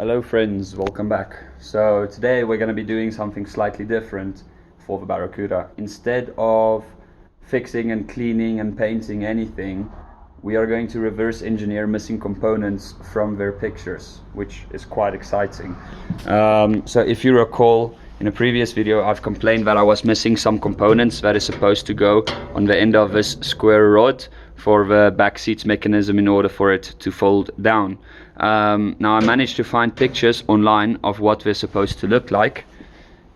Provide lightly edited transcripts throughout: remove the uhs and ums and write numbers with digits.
Hello friends, welcome back. So today we're going to be doing something slightly different for the Barracuda. Instead of fixing and cleaning and painting anything, we are going to reverse engineer missing components from their pictures, which is quite exciting. So if you recall, in a previous video I've complained that I was missing some components that is supposed to go on the end of this square rod for the back seats mechanism in order for it to fold down. Now I managed to find pictures online of what they're supposed to look like,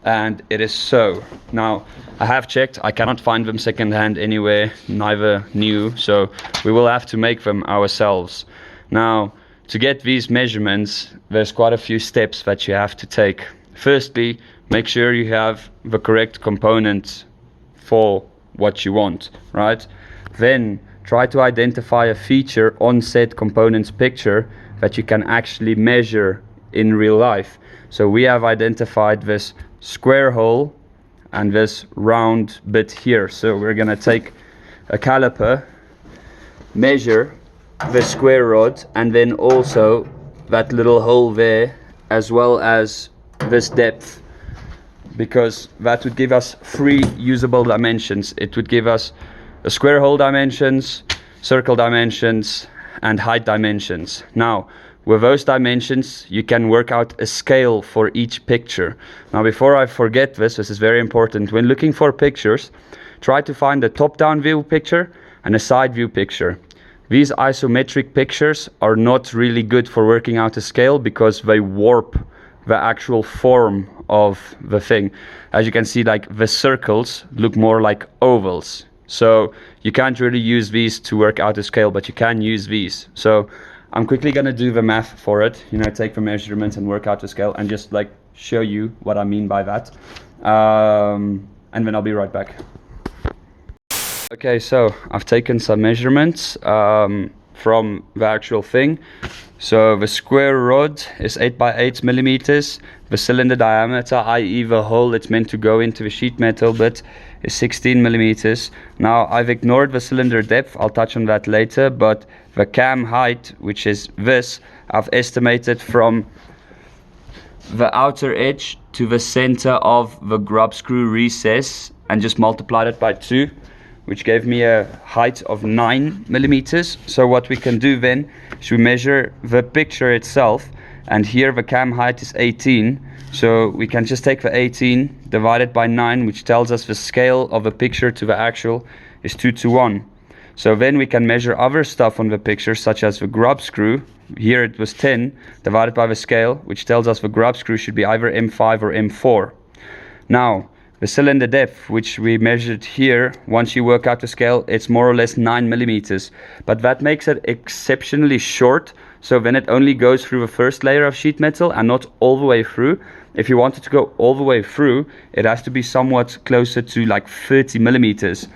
and it is so. Now I have checked, I cannot find them secondhand anywhere, neither new, so we will have to make them ourselves. Now to get these measurements, there's quite a few steps that you have to take. Firstly, make sure you have the correct component for what you want, right? Then try to identify a feature on said component's picture that you can actually measure in real life. So we have identified this square hole and this round bit here. So we're gonna take a caliper, measure the square rod, and then also that little hole there, as well as this depth, because that would give us three usable dimensions. It would give us a square hole dimensions, circle dimensions, and height dimensions. Now with those dimensions you can work out a scale for each picture. Now before I forget this is very important. When looking for pictures, try to find a top-down view picture and a side view picture. These isometric pictures are not really good for working out a scale because they warp the actual form of the thing. As you can see, like the circles look more like ovals. So you can't really use these to work out a scale, but you can use these. So I'm quickly gonna do the math for it, take the measurements and work out the scale and just like show you what I mean by that. And then I'll be right back. Okay, so I've taken some measurements from the actual thing. So the square rod is 8 by 8 millimeters. The cylinder diameter, i.e. the hole it's meant to go into the sheet metal bit, is 16 millimeters. Now I've ignored the cylinder depth, I'll touch on that later, but the cam height, which is this, I've estimated from the outer edge to the center of the grub screw recess and just multiplied it by 2, which gave me a height of 9 millimeters. So what we can do then is we measure the picture itself, and here the cam height is 18. So we can just take the 18 divided by 9, which tells us the scale of the picture to the actual is 2:1. So then we can measure other stuff on the picture, such as the grub screw. Here it was 10 divided by the scale, which tells us the grub screw should be either M5 or M4. Now the cylinder depth, which we measured here, once you work out the scale, it's more or less 9 millimeters, but that makes it exceptionally short. So then it only goes through the first layer of sheet metal and not all the way through. If you want it to go all the way through, it has to be somewhat closer to like 30 millimeters.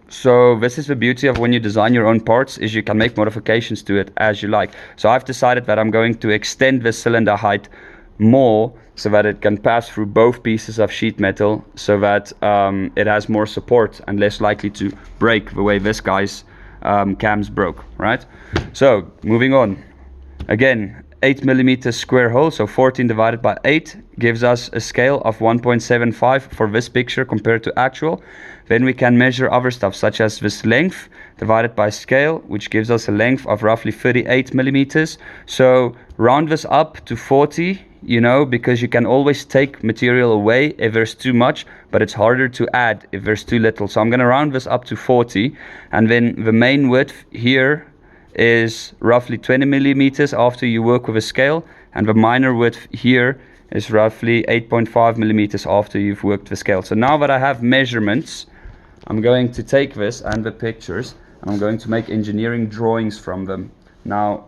So this is the beauty of when you design your own parts, is you can make modifications to it as you like. So I've decided that I'm going to extend the cylinder height more so that it can pass through both pieces of sheet metal, so that it has more support and less likely to break the way this guy's cams broke, right? So moving on, again, 8 millimeter square hole, so 14 divided by 8 gives us a scale of 1.75 for this picture compared to actual. Then we can measure other stuff, such as this length divided by scale, which gives us a length of roughly 38 millimeters. So round this up to 40, because you can always take material away if there's too much, but it's harder to add if there's too little. So I'm going to round this up to 40, and then the main width here is roughly 20 millimeters after you work with a scale, and the minor width here is roughly 8.5 millimeters after you've worked the scale. So now that I have measurements, I'm going to take this and the pictures and I'm going to make engineering drawings from them. Now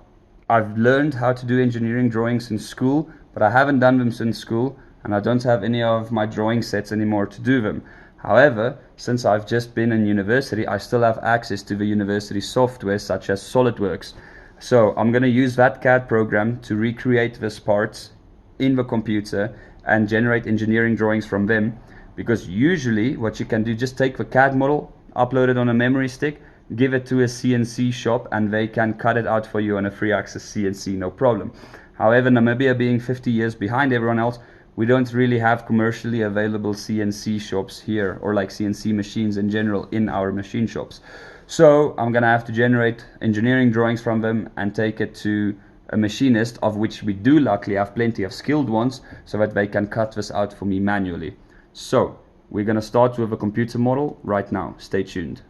I've learned how to do engineering drawings in school, but I haven't done them since school, and I don't have any of my drawing sets anymore to do them. However, since I've just been in university, I still have access to the university software such as SolidWorks. So I'm going to use that CAD program to recreate these parts in the computer and generate engineering drawings from them, because usually what you can do, just take the CAD model, upload it on a memory stick, give it to a CNC shop, and they can cut it out for you on a free access CNC, no problem. However, Namibia being 50 years behind everyone else, we don't really have commercially available CNC shops here, or like CNC machines in general in our machine shops. So I'm gonna have to generate engineering drawings from them and take it to a machinist, of which we do luckily have plenty of skilled ones, so that they can cut this out for me manually. So we're gonna start with a computer model right now. Stay tuned.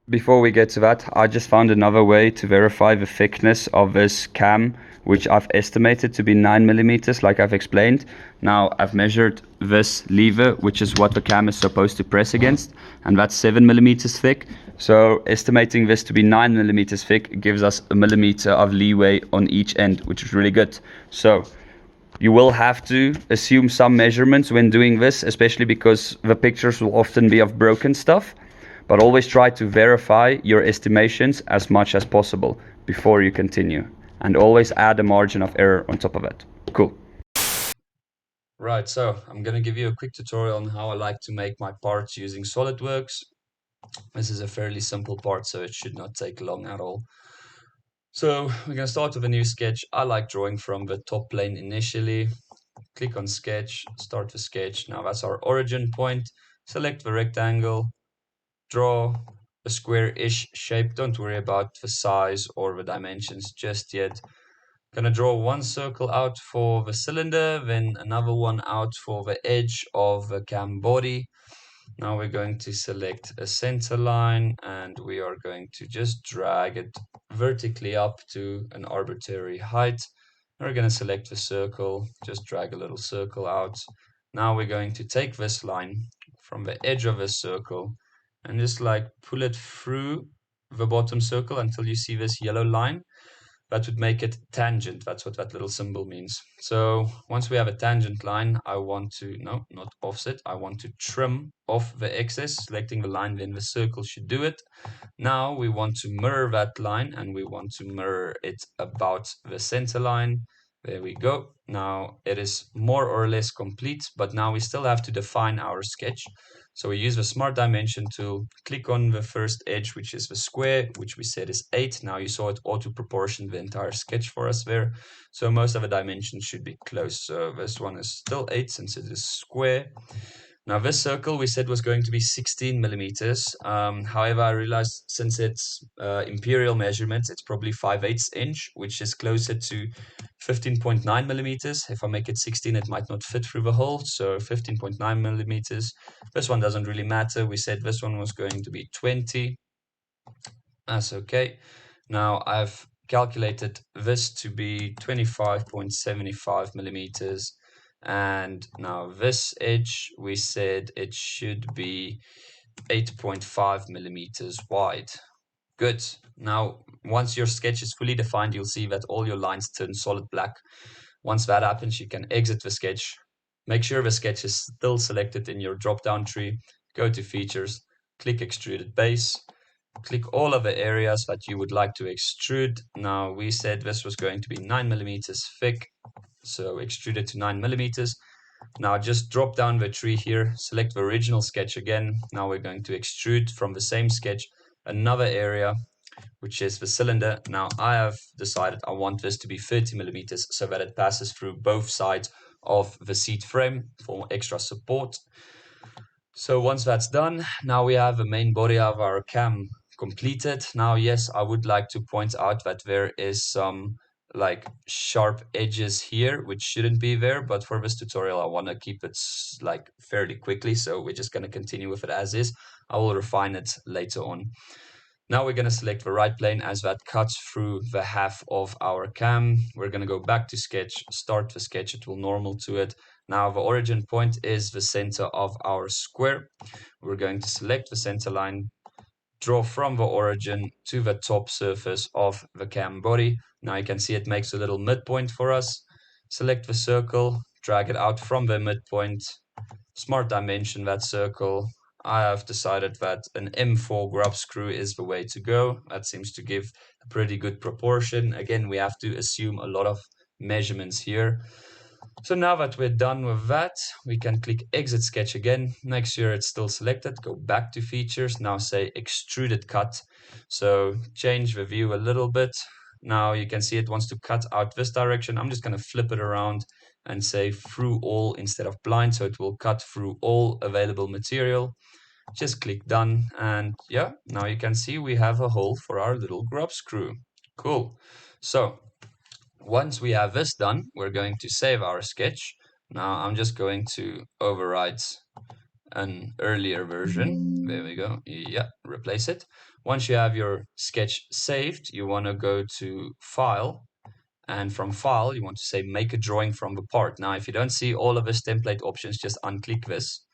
Before we get to that, I just found another way to verify the thickness of this cam, which I've estimated to be 9 millimeters, like I've explained. Now I've measured this lever, which is what the cam is supposed to press against, and that's 7 millimeters thick. So estimating this to be 9 millimeters thick gives us a millimeter of leeway on each end, which is really good. So you will have to assume some measurements when doing this, especially because the pictures will often be of broken stuff. But always try to verify your estimations as much as possible before you continue. And always add a margin of error on top of it. Cool. Right, so I'm going to give you a quick tutorial on how I like to make my parts using SolidWorks. This is a fairly simple part, so it should not take long at all. So we're going to start with a new sketch. I like drawing from the top plane initially. Click on sketch, start the sketch. Now that's our origin point. Select the rectangle. Draw a square-ish shape. Don't worry about the size or the dimensions just yet. Gonna draw one circle out for the cylinder, then another one out for the edge of the cam body. Now we're going to select a center line and we are going to just drag it vertically up to an arbitrary height. We're going to select the circle, just drag a little circle out. Now we're going to take this line from the edge of this circle and just like pull it through the bottom circle until you see this yellow line. That would make it tangent. That's what that little symbol means. So once we have a tangent line, I want to, no, not offset, I want to trim off the excess, selecting the line, then the circle should do it. Now we want to mirror that line and we want to mirror it about the center line. There we go. Now it is more or less complete, but now we still have to define our sketch. So we use the Smart Dimension tool, click on the first edge, which is the square, which we said is 8. Now you saw it auto-proportion the entire sketch for us there. So most of the dimensions should be close. So this one is still 8 since it is square. Now this circle we said was going to be 16 millimeters. However, I realized since it's imperial measurements, it's probably 5/8 inch, which is closer to 15.9 millimeters. If I make it 16, it might not fit through the hole. So 15.9 millimeters. This one doesn't really matter. We said this one was going to be 20. That's okay. Now I've calculated this to be 25.75 millimeters. And now this edge, we said it should be 8.5 millimeters wide. Good. Now, once your sketch is fully defined, you'll see that all your lines turn solid black. Once that happens, you can exit the sketch. Make sure the sketch is still selected in your drop-down tree. Go to Features, click Extruded Base. Click all of the areas that you would like to extrude. Now, we said this was going to be 9 millimeters thick. So extrude it to 9 millimeters. Now just drop down the tree here, select the original sketch again. Now we're going to extrude from the same sketch another area, which is the cylinder. Now I have decided I want this to be 30 millimeters so that it passes through both sides of the seat frame for extra support. So once that's done, now we have the main body of our cam completed. Now, yes, I would like to point out that there is some like sharp edges here, which shouldn't be there, but for this tutorial, I want to keep it like fairly quickly. So we're just going to continue with it as is. I will refine it later on. Now we're going to select the right plane as that cuts through the half of our cam. We're going to go back to sketch, start the sketch, it will normal to it. Now the origin point is the center of our square. We're going to select the center line, draw from the origin to the top surface of the cam body. Now you can see it makes a little midpoint for us. Select the circle, drag it out from the midpoint, Smart Dimension that circle. I have decided that an M4 grub screw is the way to go. That seems to give a pretty good proportion. Again, we have to assume a lot of measurements here. So now that we're done with that, we can click Exit Sketch again. Make sure it's still selected. Go back to Features. Now say Extruded Cut. So change the view a little bit. Now you can see it wants to cut out this direction. I'm just going to flip it around and say through all instead of blind, so it will cut through all available material. Just click done, and yeah, now you can see we have a hole for our little grub screw. Cool. So once we have this done, we're going to save our sketch. Now I'm just going to overwrite an earlier version. There we go. Yeah, replace it. Once you have your sketch saved, you want to go to File, and from File, you want to say Make a Drawing from the Part. Now, if you don't see all of this template options, just unclick this.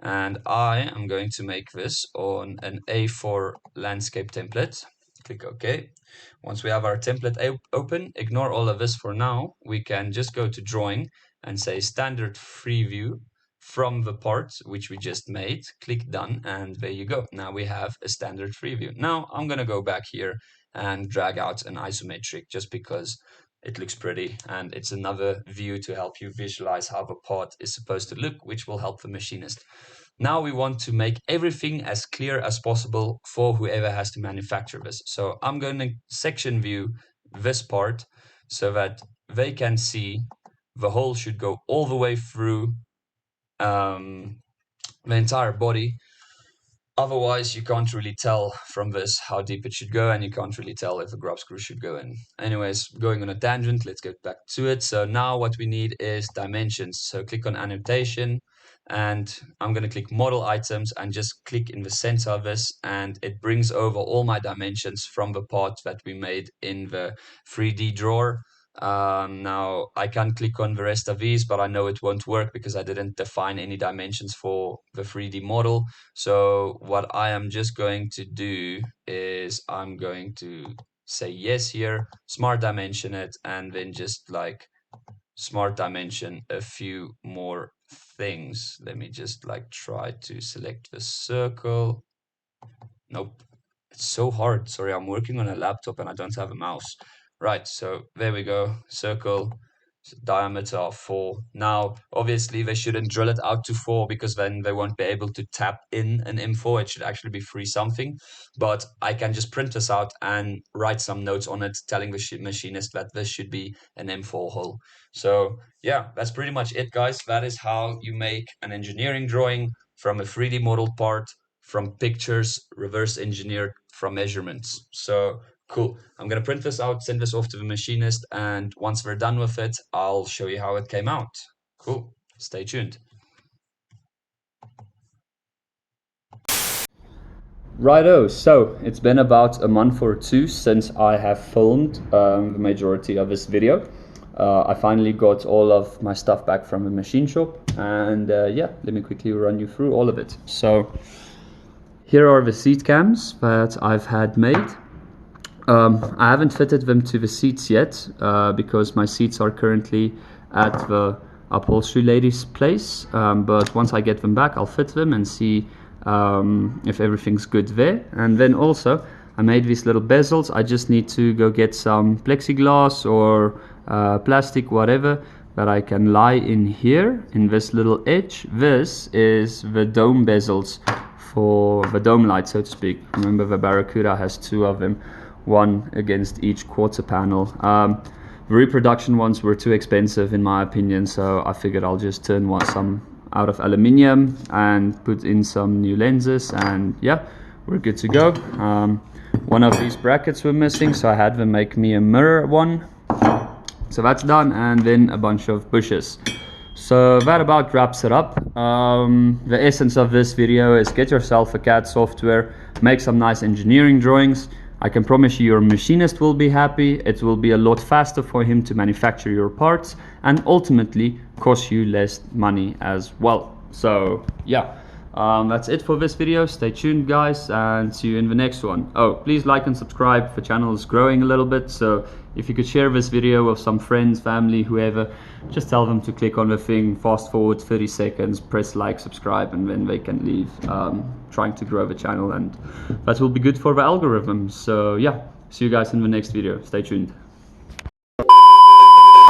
And I am going to make this on an A4 landscape template. Click OK. Once we have our template open, ignore all of this for now. We can just go to Drawing and say Standard Free View from the part which we just made. Click Done, and there you go. Now we have a standard free view. Now I'm going to go back here and drag out an isometric just because it looks pretty, and it's another view to help you visualize how the part is supposed to look, which will help the machinist. Now we want to make everything as clear as possible for whoever has to manufacture this. So I'm going to section view this part so that they can see the hole should go all the way through the entire body. Otherwise, you can't really tell from this how deep it should go, and you can't really tell if a grub screw should go in. Anyways, going on a tangent, let's get back to it. So now what we need is dimensions. So click on annotation, and I'm going to click model items and just click in the center of this, and it brings over all my dimensions from the part that we made in the 3D drawer. Now I can click on the rest of these, but I know it won't work because I didn't define any dimensions for the 3D model. So what I am just going to do is I'm going to say yes here, smart dimension it, and then just like smart dimension a few more things. Let me just like try to select the circle. Nope. It's so hard. Sorry, I'm working on a laptop and I don't have a mouse. Right, so there we go. Circle, diameter of 4. Now, obviously, they shouldn't drill it out to 4 because then they won't be able to tap in an M4. It should actually be 3 something. But I can just print this out and write some notes on it telling the machinist that this should be an M4 hole. So, yeah, that's pretty much it, guys. That is how you make an engineering drawing from a 3D model part, from pictures reverse engineered from measurements. So cool. I'm going to print this out, send this off to the machinist, and once we're done with it, I'll show you how it came out. Cool. Stay tuned. Righto, so it's been about a month or two since I have filmed the majority of this video. I finally got all of my stuff back from the machine shop, and yeah, let me quickly run you through all of it. So here are the seat cams that I've had made. I haven't fitted them to the seats yet because my seats are currently at the upholstery lady's place, but once I get them back I'll fit them and see if everything's good there. And then also I made these little bezels. I just need to go get some plexiglass or plastic, whatever, that I can lie in here in this little edge. This is the dome bezels for the dome light, so to speak. Remember, the Barracuda has 2 of them, one against each quarter panel. The reproduction ones were too expensive in my opinion, so I figured I'll just turn some out of aluminium and put in some new lenses, and yeah, we're good to go. One of these brackets were missing, so I had them make me a mirror one. So that's done, and then a bunch of bushes. So that about wraps it up. The essence of this video is get yourself a CAD software, make some nice engineering drawings. I can promise you your machinist will be happy. It will be a lot faster for him to manufacture your parts and ultimately cost you less money as well. So yeah, that's it for this video. Stay tuned, guys, and see you in the next one. Oh, please like and subscribe. The channel is growing a little bit, so if you could share this video with some friends, family, whoever, just tell them to click on the thing, fast forward 30 seconds, press like, subscribe, and then they can leave. Trying to grow the channel, and that will be good for the algorithm. So yeah, see you guys in the next video. Stay tuned.